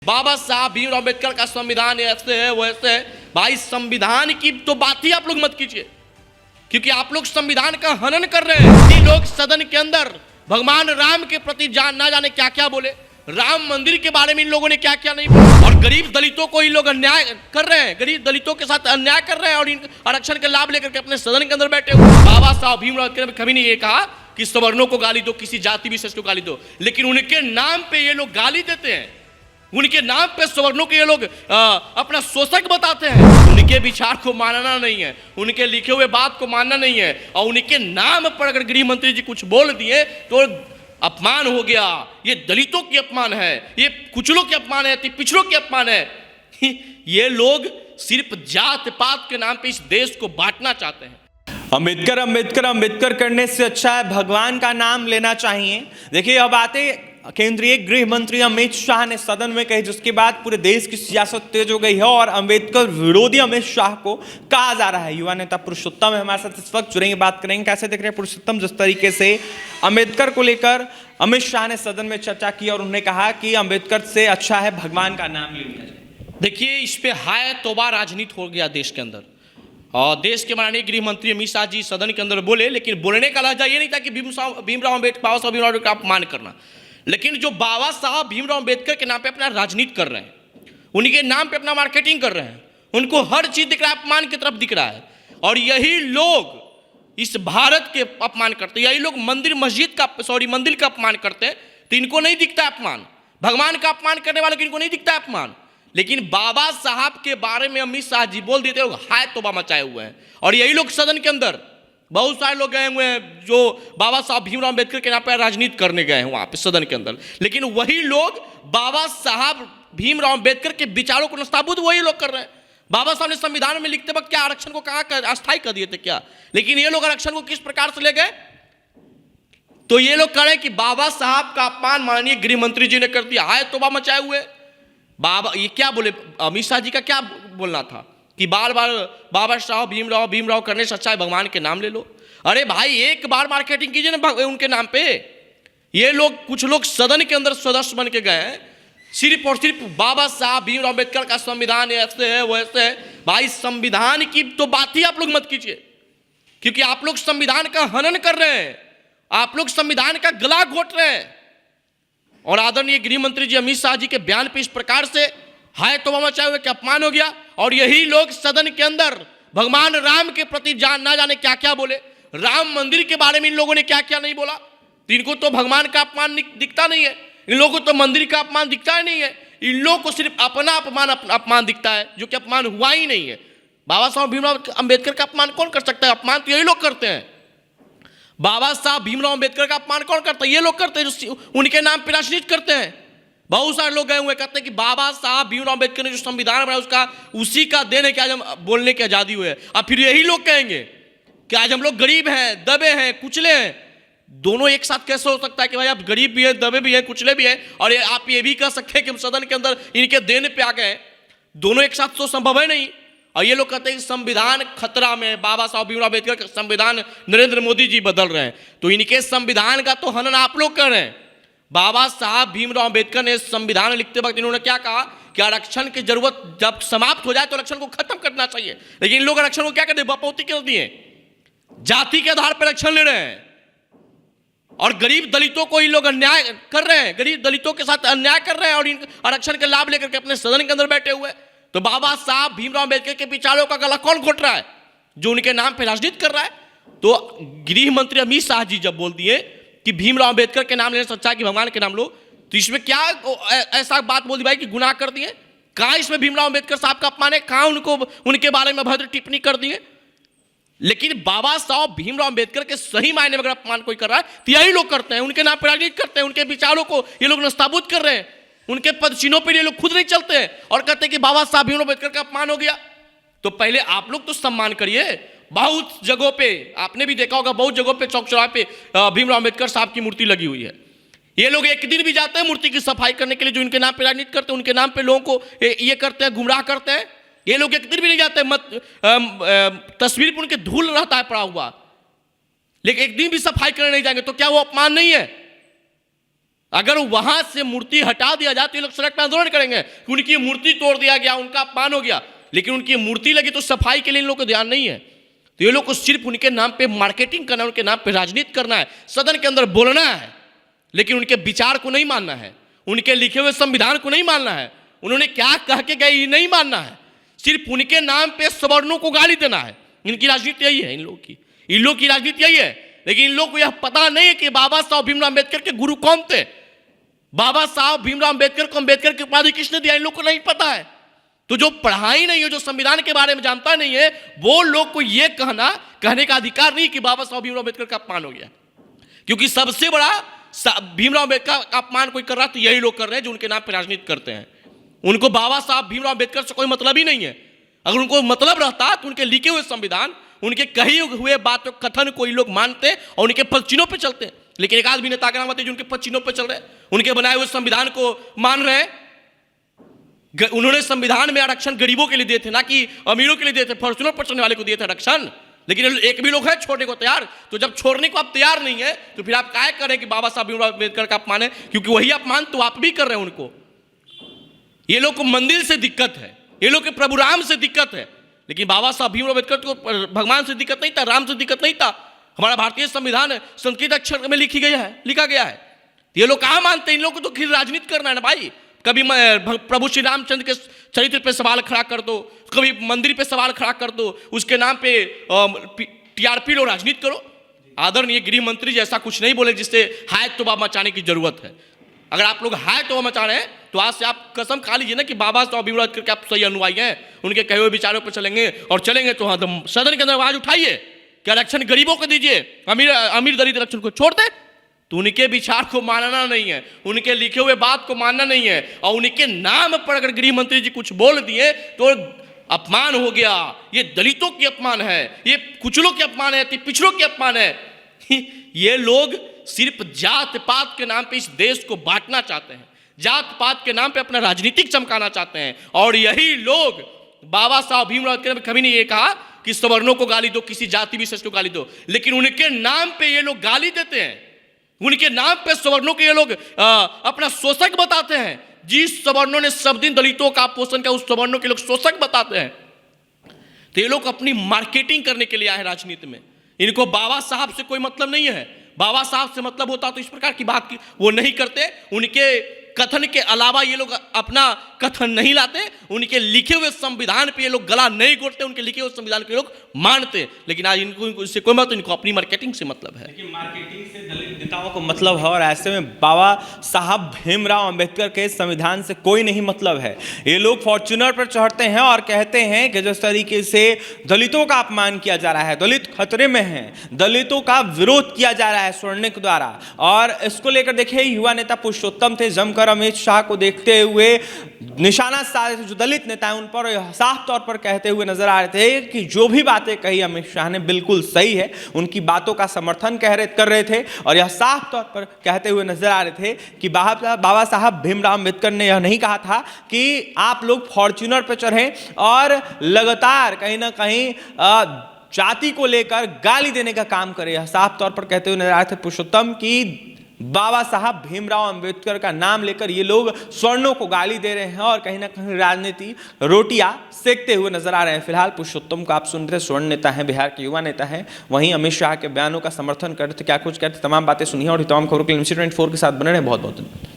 बाबा साहब भीमराव अम्बेडकर का संविधान ऐसे है वैसे है। भाई संविधान की तो बात ही आप लोग मत कीजिए, क्योंकि आप लोग संविधान का हनन कर रहे हैं। ये लोग सदन के अंदर भगवान राम के प्रति ना जाने क्या क्या बोले, राम मंदिर के बारे में इन लोगों ने क्या क्या नहीं बोला, और गरीब दलितों को इन लोग अन्याय कर रहे हैं, गरीब दलितों के साथ अन्याय कर रहे हैं और इन आरक्षण के लाभ लेकर के अपने सदन के अंदर बैठे हुए। बाबा साहब भीमराव अम्बेडकर ने कभी नहीं ये कहा कि सवर्णों को गाली दो, किसी जाति विशेष को गाली दो, लेकिन उनके नाम पे ये लोग गाली देते हैं, उनके नाम पे सवर्णों के ये लोग अपना शोषक बताते हैं। उनके विचार को मानना नहीं है, उनके लिखे हुए बात को मानना नहीं है, और उनके नाम पर अगर गृह मंत्री जी कुछ बोल दिए तो अपमान हो गया। ये दलितों की अपमान है, ये कुचलों के अपमान है, पिछड़ों के अपमान है। ये लोग सिर्फ जात पात के नाम पे इस देश को बांटना चाहते हैं। अंबेडकर अंबेडकर अंबेडकर करने से अच्छा है भगवान का नाम लेना चाहिए। देखिए, अब आते केंद्रीय गृह मंत्री अमित शाह ने सदन में कही, जिसके बाद पूरे देश की सियासत तेज हो गई है और अंबेडकर विरोधी अमित शाह को कहा जा रहा है। युवा नेता पुरुषोत्तम है हमारे साथ इस वक्त, जुड़ेंगे, बात करेंगे। कैसे देख रहे हैं पुरुषोत्तम, जिस तरीके से अंबेडकर को लेकर अमित शाह ने सदन में चर्चा की और उन्होंने कहा कि अंबेडकर से अच्छा है भगवान का नाम ले लिया जाए। देखिए, इस पे हाय तौबा राजनीति हो गया देश के अंदर, और देश के माननीय गृह मंत्री अमित शाह जी सदन के अंदर बोले, लेकिन बोलने का लहजा ये नहीं था कि भीमराव अम्बेडकर, बाबा साहब भीमराव का अपमान करना, लेकिन जो बाबा साहब भीमराव अम्बेडकर के नाम पे अपना राजनीति कर रहे हैं, उनके नाम पे अपना मार्केटिंग कर रहे हैं, उनको हर चीज दिख रहा है, अपमान की तरफ दिख रहा है। और यही लोग इस भारत के अपमान करते हैं, यही लोग मंदिर का अपमान करते हैं, तो इनको नहीं दिखता अपमान। भगवान का अपमान करने वाले को इनको नहीं दिखता अपमान, लेकिन बाबा साहब के बारे में अमित शाह जी बोल देते लोग हाय तौबा मचाए हुए हैं। और यही लोग सदन के अंदर बहुत सारे लोग गए हुए हैं जो बाबा साहब भीमराव अम्बेडकर के नाम पर राजनीति करने गए हैं वहां पे सदन के अंदर, लेकिन वही लोग बाबा साहब भीमराव अम्बेडकर के विचारों को नस्ताबूद वही लोग कर रहे हैं। बाबा साहब ने संविधान में लिखते वक्त क्या आरक्षण को कहाँ अस्थायी कर दिए थे क्या, लेकिन ये लोग आरक्षण को किस प्रकार से ले गए, तो ये लोग कह रहे हैं कि बाबा साहब का अपमान माननीय गृह मंत्री जी ने कर दिया, हाय तौबा मचाए हुए। बाबा ये क्या बोले, अमित शाह जी का क्या बोलना था कि बार बार बाबा साहब भीमराव करने से अच्छा है भगवान के नाम ले लो। अरे भाई, एक बार मार्केटिंग कीजिए ना उनके नाम पे। ये लोग कुछ लोग सदन के अंदर सदस्य बन के गए हैं, सिर्फ और सिर्फ बाबा साहब भीमराव अम्बेडकर का संविधान ऐसे है वैसे है। भाई संविधान की तो बात ही आप लोग मत कीजिए, क्योंकि आप लोग संविधान का हनन कर रहे हैं, आप लोग संविधान का गला घोट रहे हैं। और आदरणीय गृह मंत्री जी अमित शाह जी के बयान पे इस प्रकार से हाय तौबा मचाए हुए कि अपमान हो गया। और यही लोग सदन के अंदर भगवान राम के प्रति ना जाने क्या क्या बोले, राम मंदिर के बारे में इन लोगों ने क्या क्या नहीं बोला। तो इनको तो भगवान का अपमान दिखता नहीं है, इन लोगों को तो मंदिर का अपमान दिखता ही नहीं है, इन लोगों को सिर्फ अपना अपमान दिखता है, जो कि अपमान हुआ ही नहीं है। बाबा साहब भीमराव अम्बेडकर का अपमान कौन कर सकता है, अपमान तो यही लोग करते हैं। बाबा साहब भीमराव अम्बेडकर का अपमान कौन करता है, ये लोग करते हैं जो उनके नाम पर राजनीति करते हैं। बहुत सारे लोग गए हुए कहते हैं कि बाबा साहब भीमराव अम्बेडकर ने जो संविधान बनाया उसका उसी का देन है कि आज हम बोलने की आज़ादी हुई है। अब फिर यही लोग कहेंगे कि आज हम लोग गरीब हैं, दबे हैं, कुचले हैं। दोनों एक साथ कैसे हो सकता है कि भाई आप गरीब भी हैं, दबे भी हैं, कुचले भी हैं, और आप ये भी कह सकते हैं कि हम सदन के अंदर इनके देन पे आ गए। दोनों एक साथ तो संभव है नहीं। और ये लोग कहते हैं कि संविधान खतरा में, बाबा साहब भीमराव अम्बेडकर का संविधान नरेंद्र मोदी जी बदल रहे हैं, तो इनके संविधान का तो हनन आप लोग कर रहे हैं। बाबा साहब भीमराव अम्बेडकर ने संविधान लिखते वक्त इन्होंने क्या कहा कि आरक्षण की जरूरत जब समाप्त हो जाए तो आरक्षण को खत्म करना चाहिए, लेकिन इन लोग आरक्षण को क्या कर दिए, बपौती कर दिए, जाति के आधार पर आरक्षण ले रहे हैं। और गरीब दलितों को इन लोग अन्याय कर रहे हैं, गरीब दलितों के साथ अन्याय कर रहे हैं और इन आरक्षण के लाभ लेकर के अपने सदन के अंदर बैठे हुए। तो बाबा साहब भीमराव अम्बेडकर के विचारों का गला कौन घोट रहा है, जो उनके नाम पर राजनीति कर रहा है। तो गृह मंत्री अमित शाह जी जब बोल दिए कि भीमराव अम्बेडकर के नाम लेने से अच्छा है कि भगवान के नाम लो, तो इसमें क्या ऐसा बात बोल दी भाई कि गुनाह कर दिए। कहाँ इसमें भीमराव अम्बेडकर साहब का अपमान है, कहाँ उनके बारे में अभद्र टिप्पणी कर दिए। लेकिन बाबा साहब भीमराव अम्बेडकर के सही मायने में अगर अपमान कोई कर रहा है तो यही लोग करते हैं, उनके नाम पर राजनीति करते हैं, उनके विचारों को ये लोग नस्ताबूद कर रहे हैं, उनके पद चिन्हों पर ये लोग खुद नहीं चलते हैं और कहते हैं कि बाबा साहब भीमराव अम्बेडकर का अपमान हो गया। तो पहले आप लोग तो सम्मान करिए। बहुत जगहों पे आपने भी देखा होगा, बहुत जगहों पे चौक चौराहे पे भीमराव अम्बेडकर साहब की मूर्ति लगी हुई है। ये लोग एक दिन भी जाते हैं मूर्ति की सफाई करने के लिए, जो इनके नाम पे राजनीति करते हैं, उनके नाम पे लोगों को ये करते हैं, गुमराह करते हैं। ये लोग एक दिन भी नहीं जाते, तस्वीर पर उनके धूल रहता है पड़ा हुआ, लेकिन एक दिन भी सफाई करने नहीं जाएंगे, तो क्या वो अपमान नहीं है? अगर वहां से मूर्ति हटा दिया जाए तो ये लोग सड़क पर आंदोलन करेंगे कि उनकी मूर्ति तोड़ दिया गया, उनका अपमान हो गया। लेकिन उनकी मूर्ति लगी तो सफाई के लिए इन लोगों को ध्यान नहीं है। तो ये लोग को सिर्फ उनके नाम पे मार्केटिंग करना है, उनके नाम पे राजनीति करना है, सदन के अंदर बोलना है, लेकिन उनके विचार को नहीं मानना है, उनके लिखे हुए संविधान को नहीं मानना है, उन्होंने क्या कह के गए ये नहीं मानना है, सिर्फ उनके नाम पे सवर्णों को गाली देना है। इनकी राजनीति यही है, इन लोग की राजनीति यही है। लेकिन इन लोग को यह पता नहीं है कि बाबा साहब भीमराव अम्बेडकर के गुरु कौन थे। बाबा साहब भीमराव अम्बेडकर को अम्बेडकर की उपाधि किसने दिया, इन लोग को नहीं पता है। तो जो पढ़ाई नहीं है, जो संविधान के बारे में जानता नहीं है, वो लोग को यह कहने का अधिकार नहीं कि बाबा साहब भीमराव अम्बेडकर का अपमान हो गया। क्योंकि सबसे बड़ा भीमराव अम्बेडकर का अपमान कोई कर रहा तो यही लोग कर रहे हैं जो उनके नाम पर राजनीति करते हैं। उनको बाबा साहब भीमराव अम्बेडकर से कोई मतलब ही नहीं है। अगर उनको मतलब रहता तो उनके लिखे हुए संविधान, उनके कहे हुए बातों कथन को ये लोग मानते और उनके पद चिन्हों पर चलते। लेकिन एक आदमी नेता का नाम बताइए जो उनके पद चिन्हों पर चल रहे हैं, उनके बनाए हुए संविधान को मान रहे हैं। उन्होंने संविधान में आरक्षण गरीबों के लिए दिए थे, ना कि अमीरों के लिए दिए थे, फॉर्च्यूनर पर चलने वाले को दिए थे आरक्षण। लेकिन एक भी लोग है छोड़ने को तैयार। तो जब छोड़ने को आप तैयार नहीं है तो फिर आप क्या करें कि बाबा साहब भीमराव अम्बेडकर का अपमान है, क्योंकि वही अपमान तो आप भी कर रहे हैं उनको। ये लोग को मंदिर से दिक्कत है, ये लोग के प्रभु राम से दिक्कत है, लेकिन बाबा साहब भीमराव अम्बेडकर को भगवान से दिक्कत नहीं था, राम से दिक्कत नहीं था। हमारा भारतीय संविधान संस्कृत अक्षर में लिखा गया है। ये लोग कहाँ मानते हैं? इन लोग को तो फिर राजनीति करना है ना भाई। कभी प्रभु श्री रामचंद्र के चरित्र पे सवाल खड़ा कर दो, कभी मंदिर पे सवाल खड़ा कर दो, उसके नाम पे टीआरपी लो, राजनीति करो। आदरणीय गृह मंत्री जैसा कुछ नहीं बोले जिससे हाय तौबा मचाने की जरूरत है। अगर आप लोग हाय तौबा मचा रहे हैं तो आज से आप कसम खा लीजिए ना कि बाबा साहब भीमराव अम्बेडकर के आप सही अनुयायी हैं, उनके कहे हुए विचारों पर चलेंगे। और चलेंगे तो हाँ सदन के अंदर आवाज उठाइए कि आरक्षण गरीबों को दीजिए, अमीर दलित आरक्षण को छोड़ दे। तो उनके विचार को मानना नहीं है, उनके लिखे हुए बात को मानना नहीं है, और उनके नाम पर अगर गृह मंत्री जी कुछ बोल दिए तो अपमान हो गया। ये दलितों की अपमान है, ये कुचलों के अपमान है, पिछड़ों के अपमान है। ये लोग सिर्फ जात पात के नाम पे इस देश को बांटना चाहते हैं, जात पात के नाम पे अपना राजनीतिक चमकाना चाहते हैं। और यही लोग बाबा साहब भीमराव अम्बेडकर ने कभी नहीं ये कहा कि सवर्णों को गाली दो, किसी जाति विशेष को गाली दो, लेकिन उनके नाम पे ये लोग गाली देते हैं। उनके नाम पे सवर्णों के ये लोग अपना शोषक बताते हैं। जिस सवर्णों ने सब दिन दलितों का पोषण किया उस सवर्णों के लोग शोषक बताते हैं। तो ये लोग अपनी मार्केटिंग करने के लिए आए हैं राजनीति में। इनको बाबा साहब से कोई मतलब नहीं है। बाबा साहब से मतलब होता तो इस प्रकार की बात की वो नहीं करते। उनके कथन के अलावा ये लोग अपना कथन नहीं लाते। उनके लिखे हुए संविधान पे ये लोग गला नहीं घोटते, उनके लिखे हुए संविधान के लोग मानते। लेकिन आज इनको इससे कोई मतलब, इनको अपनी मार्केटिंग से मतलब है। देखिए मार्केटिंग से दलित नेताओं को मतलब है, और ऐसे में बाबा साहब भीमराव अम्बेडकर के संविधान से कोई नहीं मतलब है। ये लोग फॉर्च्यूनर पर चढ़ते हैं और कहते हैं कि जिस तरीके से दलितों का अपमान किया जा रहा है, दलित खतरे में हैं, दलितों का विरोध किया जा रहा है स्वर्णिक द्वारा। और इसको लेकर देखिए युवा नेता पुरुषोत्तम थे, जमकर अमित शाह को देखते हुए निशाना साधे थे। जो दलित नेता हैं उन पर साफ तौर पर कहते हुए नजर आ रहे थे कि जो भी बातें कही अमित शाह ने बिल्कुल सही है, उनकी बातों का समर्थन कर रहे थे। और यह साफ तौर पर कहते हुए नजर आ रहे थे कि बाबा साहब भीमराव अम्बेडकर ने यह नहीं कहा था कि आप लोग फॉर्च्यूनर पर चढ़ें और लगातार कहीं ना कहीं जाति को लेकर गाली देने का काम करें। यह साफ तौर पर कहते हुए नजर आ रहे थे पुरुषोत्तम की बाबा साहब भीमराव अम्बेडकर का नाम लेकर ये लोग स्वर्णों को गाली दे रहे हैं और कहीं ना कहीं राजनीति रोटियां सेकते हुए नजर आ रहे हैं। फिलहाल पुरुषोत्तम को आप सुन रहे, स्वर्ण नेता हैं, बिहार के युवा नेता हैं, वहीं अमित शाह के बयानों का समर्थन करते, क्या कुछ कहते, तमाम बातें सुनिए और तमाम खबरों के लिए MC24 के साथ बने रहे। बहुत बहुत धन्यवाद।